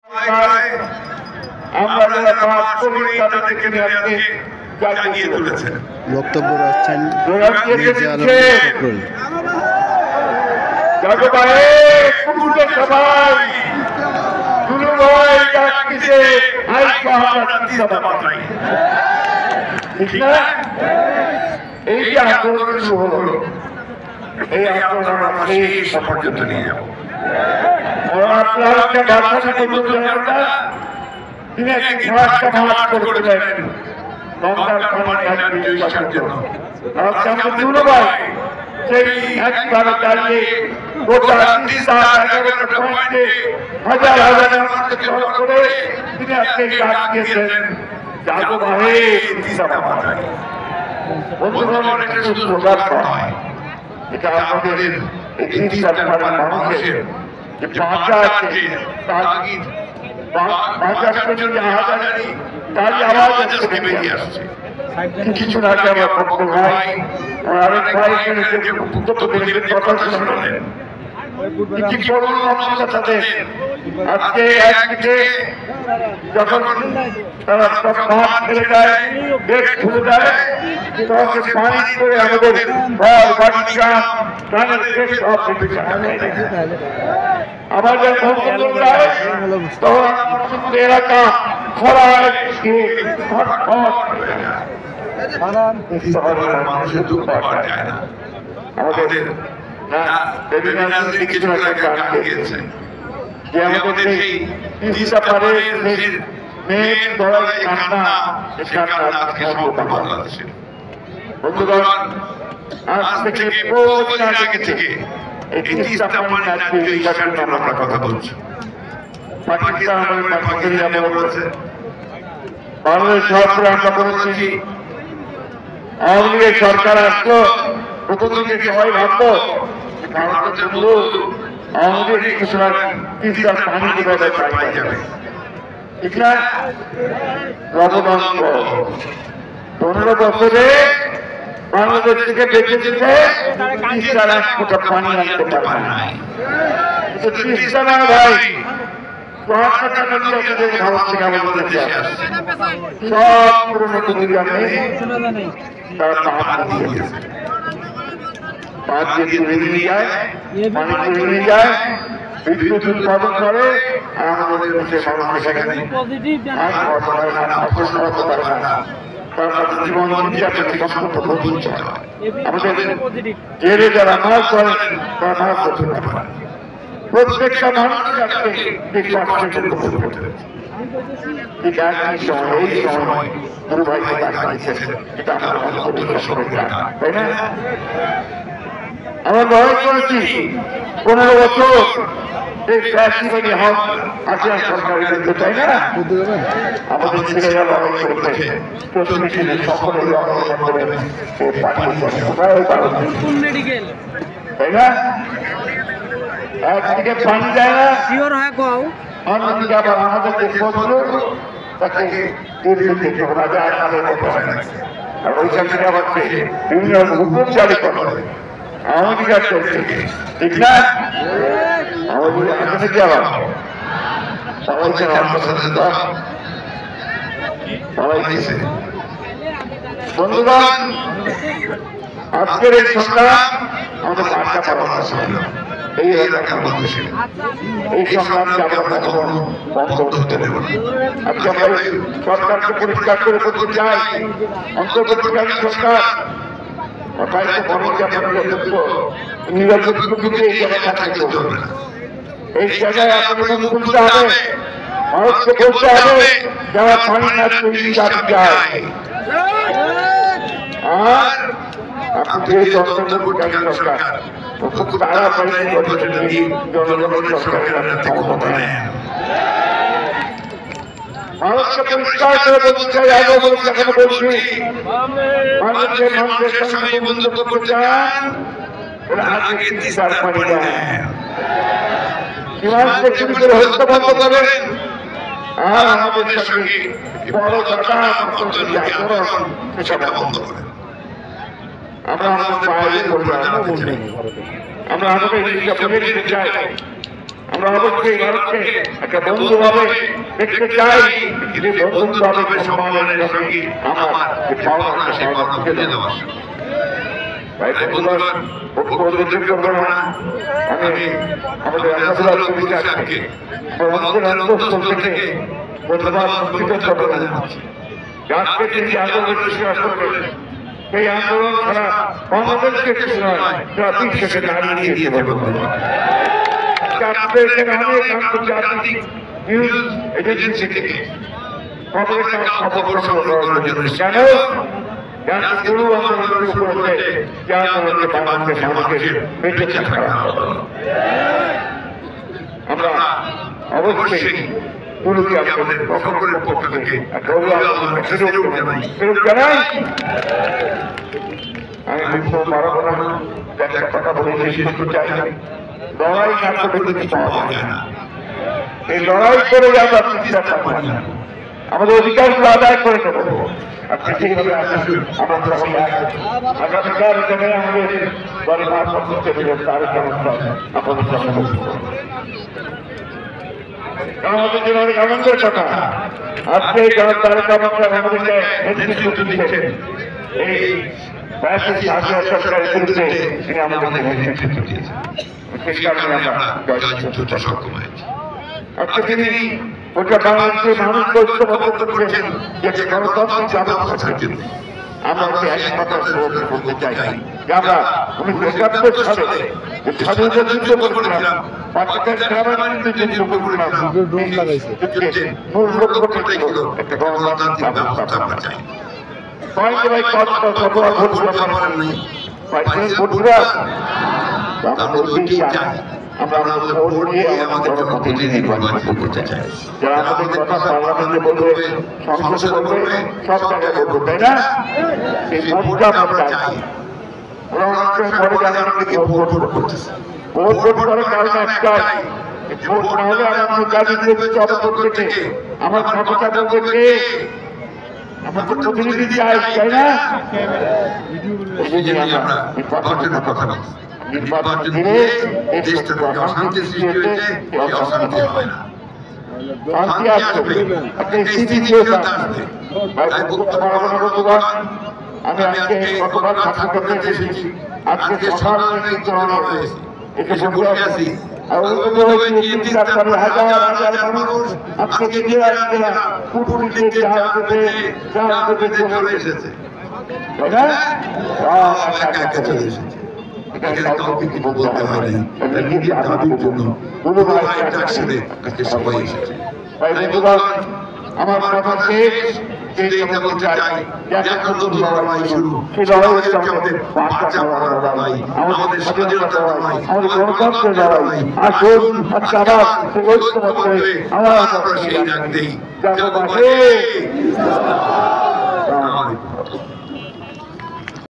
আমরা যারা কাজ করি তাদেরকে নিয়ে জাগিয়ে তুলেছেন। বক্তব্য রাখছেন এই যে আন্দোলন শুরু হলো, এই আন্দোলন আমরা শেষ পর্যন্ত নিয়ে যাবো। তিনি একটি ঘোড়াটা মাঠ করলেন গঙ্গার পানির জন্য। সেই একবারে দাঁড়িয়ে গোটা 11টা পয়েন্টে হাজার হাজার মানুষকে জড়ো করে তিনি আজকে ডাক দিয়েছেন, জাগো ভাই জিন্দাবাদ। বন্ধুগণ, এটা শুধু রোজার নয়, এটা আমাদের এই 30 মানুষের যে বাঁচা আছে তাগিদ, বাঁচার জন্য হাজারি তারই আওয়াজ আজকে বেরিয়ে আসছে। কিছু না আগে আমার ভক্ত ভাই আরেক ভাই কথা শুনলেন, কি করুন তাদের আজকে একদিকে যখন তারা মাঠ ফেলে দেয়, বেশ খুলে দেয়, তখন পানি করে আমাদের ঘর বাড়ি গ্রাম প্রাণের শেষ সব আমাদের তখন এলাকা খরা মানুষের দুঃখ পাওয়া যায় না। আমাদের কিছু গান গিয়েছে যে আমাদের সেই মেয়ের গলায় কান্না, কান্না আজকে সমগ্র বাংলাদেশে। বন্ধুগণ, আজ থেকে বহুদিন আগে থেকে এই 30টা পানি রাজ্যে এই কারণে আমরা কথা বলছি। পাকিস্তান আমাদের পাকিস্তানি আমরা বলেছে, বাংলাদেশ সরকার আমরা বলেছি, আওয়ামী লীগের সরকার আসলো, প্রথম দিকে সবাই ভাবতো ভারতের বন্ধু আওয়ামী লীগ কিছু না 30টা পানি কোথায় পাই যাবে, ঠিক না? 15 বছরে বাংলাদেশ থেকে বেঁচে দিতে 30টা কোটা পানি আনতে পারে নাই। 30টা না ভাই, 74টা নদী আছে ভারত থেকে আমাদের দেশে আসছে, সব পুরনো নদী গ্রামে তারা পাহাড় দিয়ে গেছে, পাহাড় দিয়ে তুলে নিয়ে যায়, পানি তুলে নিয়ে যায়, বিদ্যুৎ উৎপাদন করে, আর আমাদের দেশে মানুষ সেখানে আর ফসল করতে পারে না। জীবন আমাদের জেলে যারা মাছ করেন তারা মাছ করতে পারে, প্রত্যেকটা মানুষ এই সময় দুর্ভাগ্য তাই না? আমরা লড়াই করেছি 15 বছর এই ফ্যাসিবাদী হক আসিয়ান সরকারের বিরুদ্ধে, তাই না? আমাদের ছেলেরা লড়াই করতেছে, সকলে তাই না? একদিকে পানি দেয় না, অন্যদিকে আবার আমাদের যে শত্রু তাকে আর ওইখান থেকে আবার বিভিন্ন হুকুম জারি করে আমাদের চলছে, ঠিক না? বন্ধুগণ, আজকের এই সংগ্রাম আমাদের বার্তা পাওয়া ছিল এই এলাকার মানুষের, এই সংগ্রামকে আমরা কখনো বন্ধ হতে দেব না। আজকে আমরা সরকারকে পরিষ্কার করে বলতে চাই, অন্তর্বর্তীকালীন সরকার এই জায়গায় আপনাদের তুলতে হবে, ভারতকে বলতে হবে যারা পানি না তৈরি যায়। আর আপনাদের অন্তর্বর্তীকালীন সরকার খুব তাড়াতাড়ি জনগণের সরকারের ক্ষমতা নেন। মানুষকে পরিষ্কার করে বলতে চাই, আগে বলতে বলছি, মানুষের সঙ্গে বন্ধুত্ব করতে চান আগে 30টা পানি দেন, সীমান্তে চুরি করে হত্যা বন্ধ করেন, আর আমাদের সঙ্গে বড় ঘটনা সেটা বন্ধ করেন। আমরা আমাদের বাইরে আমরা আমাদের চাই আমরা অবশ্যই ভারতকে একটা বন্ধু ভাবে দেখতে চাই, কিন্তু বন্ধু ভাবে সম্মানের সঙ্গে আমার পাওনা সেই পাওনা তুলে দেওয়ার আমি আমাদের পুলিশকে অন্তঃস্থল থেকে ধন্যবাদ কৃতজ্ঞতা জানাচ্ছি। আজকে তিনি আন্দোলন শুরু করলেন, সেই আন্দোলন ছাড়া বাংলাদেশকে কিছু নয়, তারা বিশ্বকে দাঁড়িয়ে দিয়েছে। আপনাদের এখানে অনেক আন্তর্জাতিক নিউজ এজেন্সি থেকে খবরের খবর সংগ্রহ করার জন্য কেন শুরু আন্দোলন শুরু করেছে, যে আন্দোলনকে বাংলাদেশের মানুষের পেটে ছাড়া আমরা অবশ্যই পুরোকে আমাদের সকলের পক্ষ থেকে জানাই। আমি পারবো না, একটা কথা বলে শেষ করতে চাই, লড়াই না করলে কিছু পাওয়া যায় না। এই লড়াই করে আমরা চিন্তা থাকবো না, আমাদের অধিকারগুলো আদায় করে দেবো। আপনি সেইভাবে আসুন, আমরা আগামীকাল এখানে আমাদের দলের ভারপ্রাপ্ত তার সমস্যা আপনাদের সামনে আমাদের জন্য অনেক আনন্দের কথা। আজকে তারেক রহমান আমাদেরকে নেতৃত্ব দিচ্ছেন, এই সরকারের বিরুদ্ধে তিনি আমাদের নেতৃত্ব দিয়েছেন, সেই কারণে আমরা সক্ষম হয়েছি। আজকে তিনি ওটা বাংলাদেশের মানুষকে ঐক্যবদ্ধ করেছেন যে গণতন্ত্র ব্যবস্থার জন্য। আমরা এক কথা বলতে চাই যে আমরা 1971 সালে স্বাধীনতা যুদ্ধ করেছিলাম, পাকিস্তান সেনাবাহিনীতে যুদ্ধ করেছিলাম, মূল লক্ষ্যটাই ছিল একটা গণতান্ত্রিক ব্যবস্থা আমরা চাই। ভাই কতবার ভোট করেন নাই, ভোটরা আমরা বলতেই চাই, আমরা ভোট দিয়ে আমাদের জনপ্রতিনিধি নির্বাচন করতে চাই। যারা আমাদের কথা পার্লামেন্টে বলবে, সংসদে বলবে, সব জায়গায় বলবে, তাই না? এই ভোটটা আমরা চাই। পরে জানেন ভোট করতেছে, ভোট করার কারণ একটাই, ভোট না হলে আমার কাজে করতে আমার ক্ষমতা বলবে কে? আমার তো প্রতিনিধি চাই, তাই না? আমরা কথা বলছি, নির্বাচন দিলে দেশটা অশান্তি সৃষ্টি হয়েছে, অশান্তি হয় না, শান্তি আসবে, একটা স্থিতি আসবে। আমি আজকে গতকাল ছাত্র করতে এসেছি, আজকে সকাল একে বসে আছি, আর হাজার মানুষ আজকে চলে এসেছে, তাই না? চলে এসেছে, কাউকে কিছু বলতে হয় না, আমাদের জন্য সবাই এসেছে। আমার কথা শেষ, বলতে চাই লড়াই শুরু, সেই লড়াই হচ্ছে আমাদের বাচ্চা মারার লড়াই, আমাদের স্বাধীনতার লড়াই, আমাদের গণতন্ত্রের লড়াই। আসুন আজকে আবার ঐক্যবদ্ধ আমরা সেই ডাক দেই।